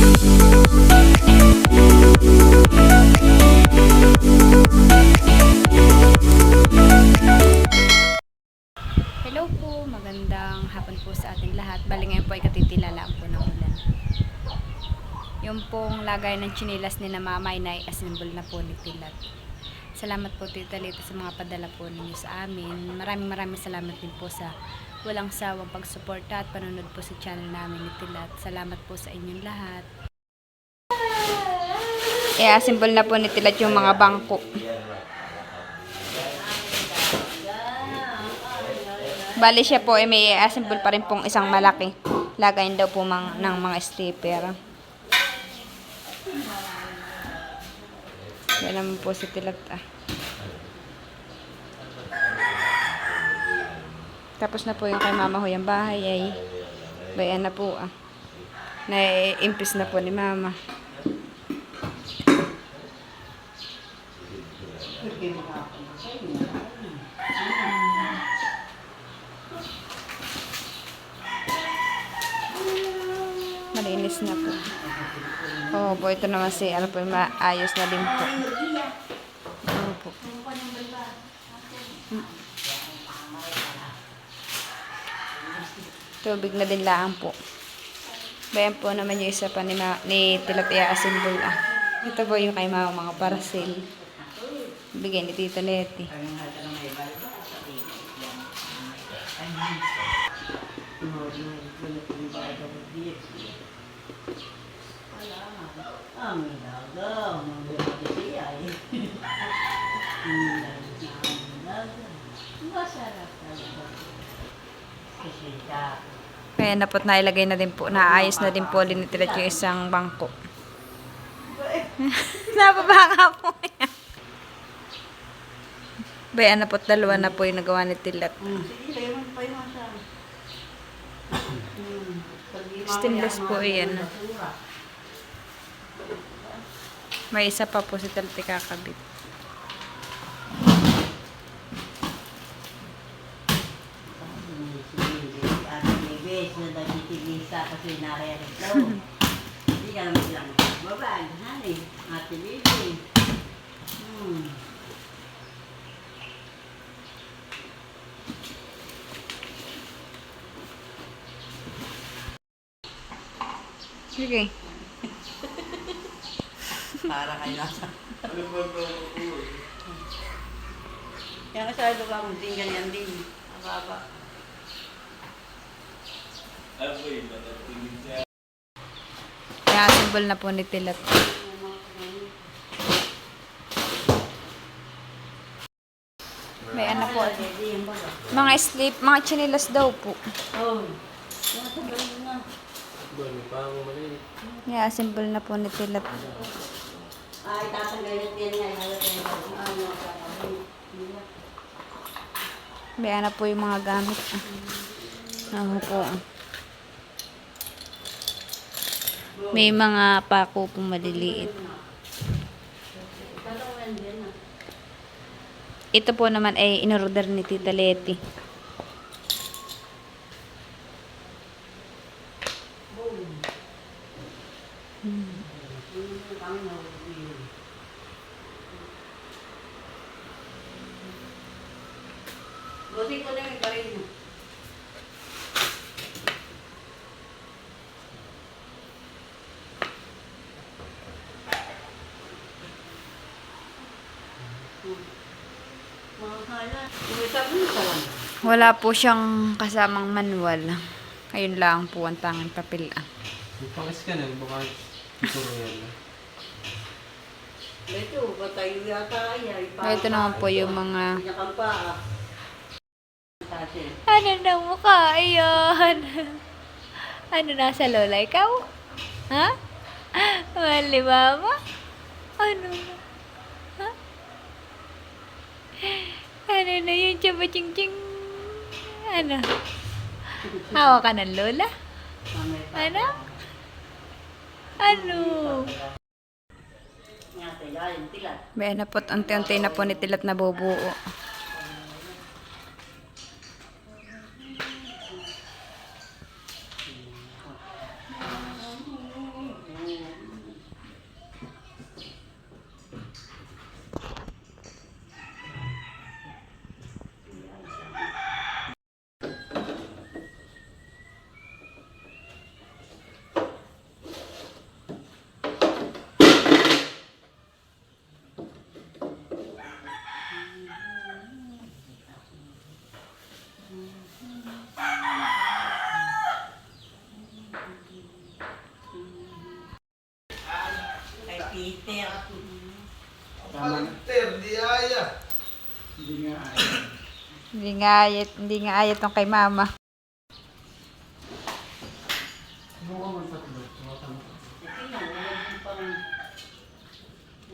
Hello po, magandang hapon po sa ating lahat. Bali ngayon po ay katitilalaan po ng ulan. Yung pong lagay ng chinilas ni na mama ay nai-assemble na po ni Tilat. Salamat po Tita Lita sa mga padala po ninyo sa amin. Maraming salamat din po sa walang sawang pagsuporta at panonood po sa channel namin ni Tilat. Salamat po sa inyong lahat. I-assemble na po ni Tilat yung mga bangko. Bali siya po ay may assemble pa rin pong isang malaki. Lagayin daw po ng mga stepper. Yan naman po si Tilat. Tapos na po yung kay Mama Huy ang bahay ay bayan na po na-impis na po ni Mama. Malinis na po. Oh, po ito naman si ano po, maayos na din po. Ano po. Tubig na din lang po. Bayan po naman yung isa pa ni Tilapia assemble. Ito po yung kay Mama mga parcel. Bigay ni Tita Leti. Kaya napot na ilagay na din po. Naayos na din po linitilat yung isang bangko. Napabaka po yan. Bayan napot dalawa na po yung nagawa ni Tilat. Stainless po yan. May isa pa po si Tilat kakabit. Kasi nare-reklaw. Hindi ka naman silang babag, honey. Ate baby. Sige. Para kayo nasa. Kaya kasado ka kung din ganyan din. Ababa. Kaya assemble na po ni Tilat. May ano po. Mga sleep, mga chinilas daw po. Oh. Kaya assemble na po ni Tilat. Ay, tatanggalin din nga. May ano po yung mga gamit. Ano po. May mga pako po maliliit. Ito po naman ay in-order ni Tita Leti. Buti ko na yung barin mo. Wala po siyang kasamang manual. Ayun lang po ang tanging papel. Pangis ka nun, baka ituro yan. Ito, batayo yata ay. Ito naman po yung mga... Ano Ano na mukha? Ayan. Ano nasa lola? Ikaw? Ha? Mali mama? Ano na? Ha? Ano na yun? Ching-ching? Ano? Hawa ka ng lola? Ano? Ano? May na po't unti-unti na po ni Tilat na bubuo. Kay Peter. Palter, di aya. Hindi nga aya. Hindi nga ayat tong kay mama. Subukan mo tatlo. Subukan mo. Tingnan, mayroon pang...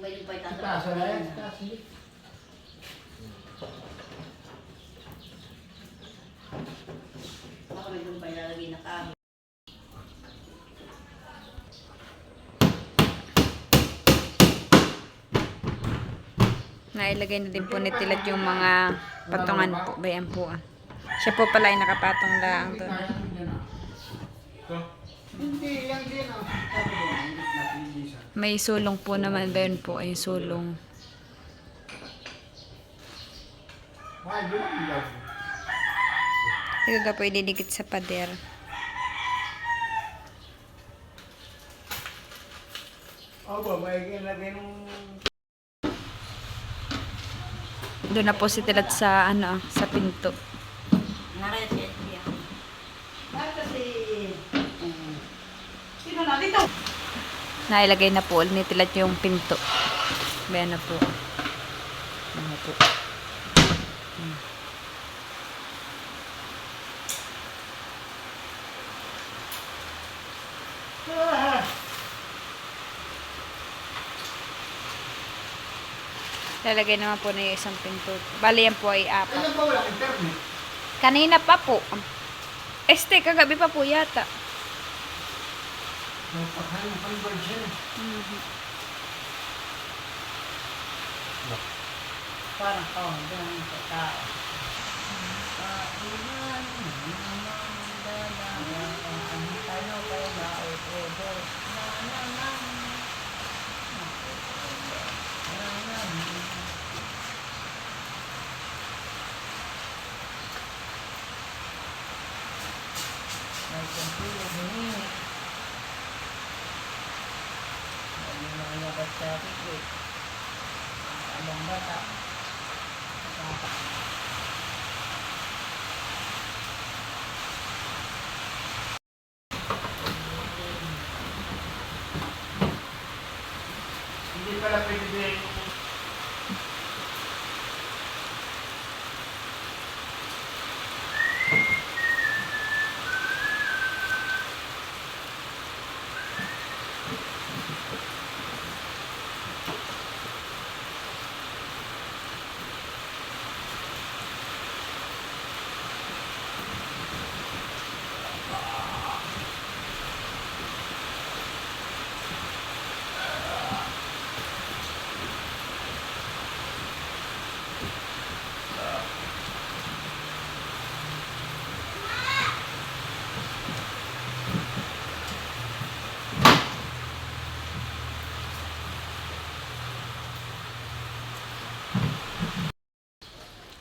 Mayroon pa itatanong. Itaas na yan. Itaas na yan. Baka mayroon pa ilalagay na kami. Nailagay na din po ni Tilat yung mga patungan po. Bayan po. Siya po pala ay nakapatong lang doon. Ito. Hindi, yan din. Sabi ko, hindi natin isa. May sulong po naman. Bayan po ay sulong. Ay, doon ang labo. Ito daw po ididikit sa pader. Aba, may ilagay nung... Doon na po si Tilat sa ano, sa pinto. Nakaya si Edwin. Kasi... Sino na dito? Nailagay na po ni Tilat yung pinto. Bayan na po. Bayan na po. Lalagay naman po na yung isang pinto. Bali yan po ay apat. Ano ba walang internet? Kanina pa po. Kagabi pa po yata. Napakahan ng conversion. Parang doon sa tao. May kumpulo din eh. May mga bata rin. Abang bata. Hindi pala pwede din.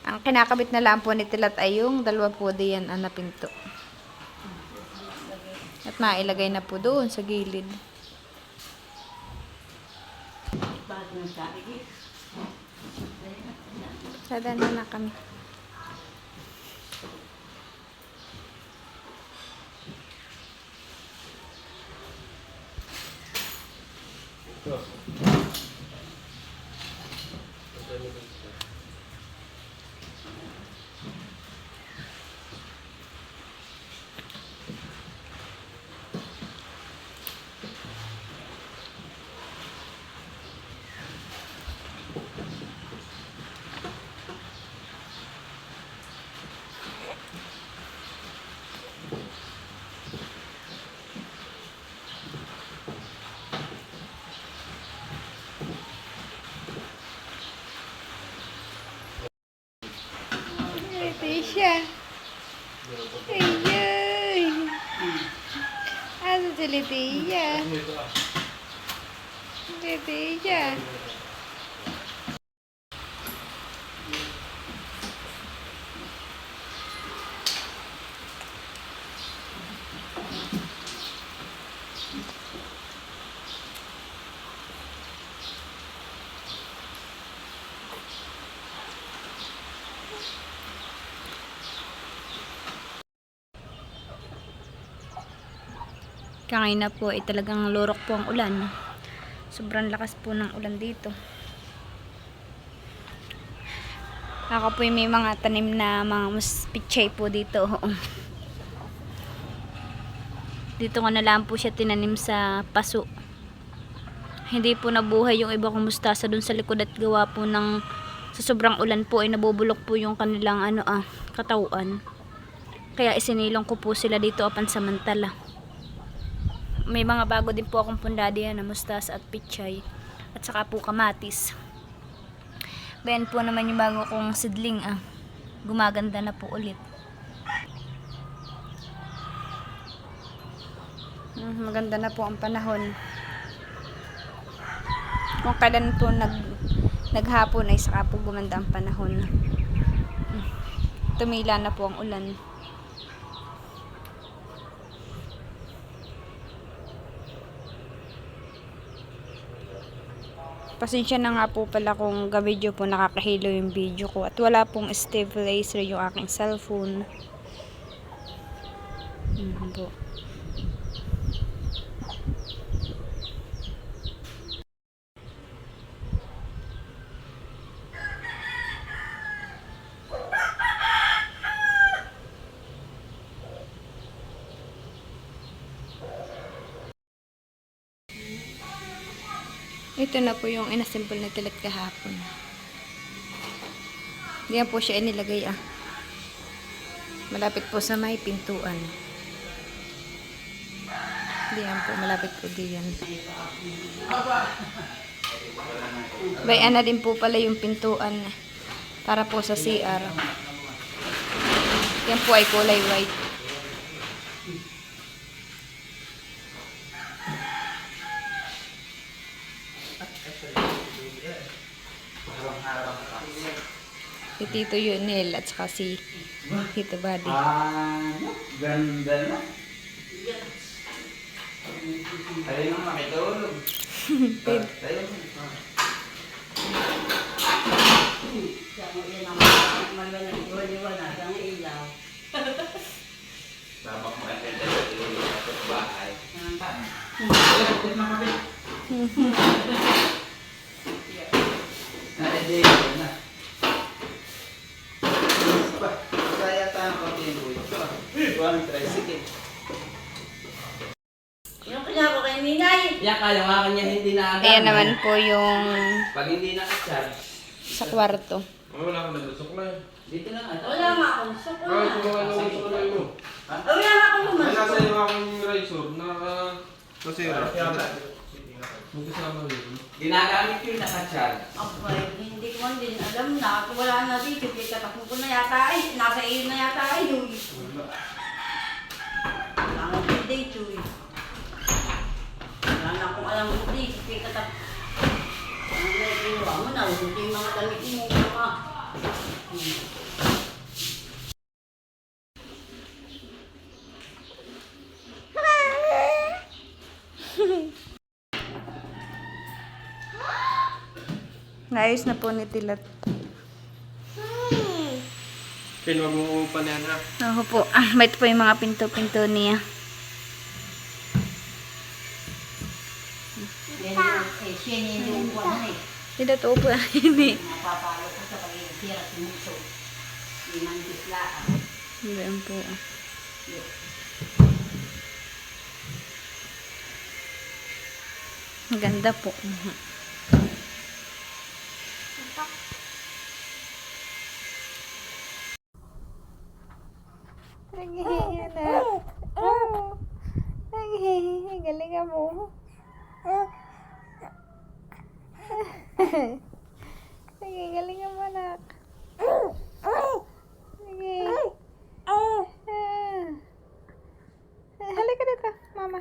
Ang kinakabit na lang po ni Tilat ay yung dalawa po diyan na pinto. At nailagay na po doon sa gilid. Bakit nang sabi ko? Sada na kami. Ito. Leticia. Ayay. Asa si Leticia? Leticia. Kanina po ay talagang lurok po ang ulan. Sobrang lakas po ng ulan dito. Ako po may mga tanim na mga pichay po dito. Dito ko na lang po siya tinanim sa paso. Hindi po nabuhay yung iba kong mustasa dun sa likod at gawa po ng sa sobrang ulan po ay nabubulok po yung kanilang katawan. Kaya isinilong ko po sila dito pansamantala. May mga bago din po akong pundadi na mustasa at pichay at saka po kamatis. Bayan po naman yung bago kong sidling gumaganda na po ulit. Maganda na po ang panahon. Kung kailan po naghapon ay saka po gumanda ang panahon. Tumila na po ang ulan. Pasensya na nga po pala kung ga-video po nakakahilo yung video ko at wala pong stabilizer yung aking cellphone. Po. Ito na po yung inasimple na tilat kahapon. Diyan po siya inilagay Malapit po sa may pintuan. Diyan po, malapit po diyan. Bayan na din po pala yung pintuan para po sa CR. Yan po ay kulay white. Si Tito Yunel at saka si Tito Buddy. Ganda na. Tayo nang makitulog. Tayo. Babak mo ang ganda sa tulog sa bahay. Hindi na. Saya tayo konting buhay. One tricycle. Yung kanya ko kay Ninay. Yan kaya nga kanya hindi na agad. Ayan naman po yung Pag hindi na-charge. sa kwarto. Wala ka naglusok na yun. Dito lang ata. Wala nga akong suko Ah, na. kumuha ng sukulay mo. Wala nga akong Ay, naman. nasa yung aking razor na nasira. Magkasama yun. Ginagamit yung naka-charge. Abay, hindi ko man din alam na. Wala na dito. Pagkatakbo ko na yata ay. Nasa iyo na yata ay. Wala nga dito eh. Wala na akong alam mo dito. Pagkatakbo. Ang naiiwa mo na. Hindi yung mga damit mo. Naayos na po ni Tilat. Pinwag mo pa niyan ha. Ako po. May po yung mga pinto-pinto niya. Siya niya yung buwan na eh. Hindi to po ini. Napapalo ko sa pag-iisira si Muso. Limang disla. Diyan po. Ang ganda po. Naghihinga na. Naghihinga. Galing ka mo. Sige, galing ka mo, anak. Sige. Halika dito, mama.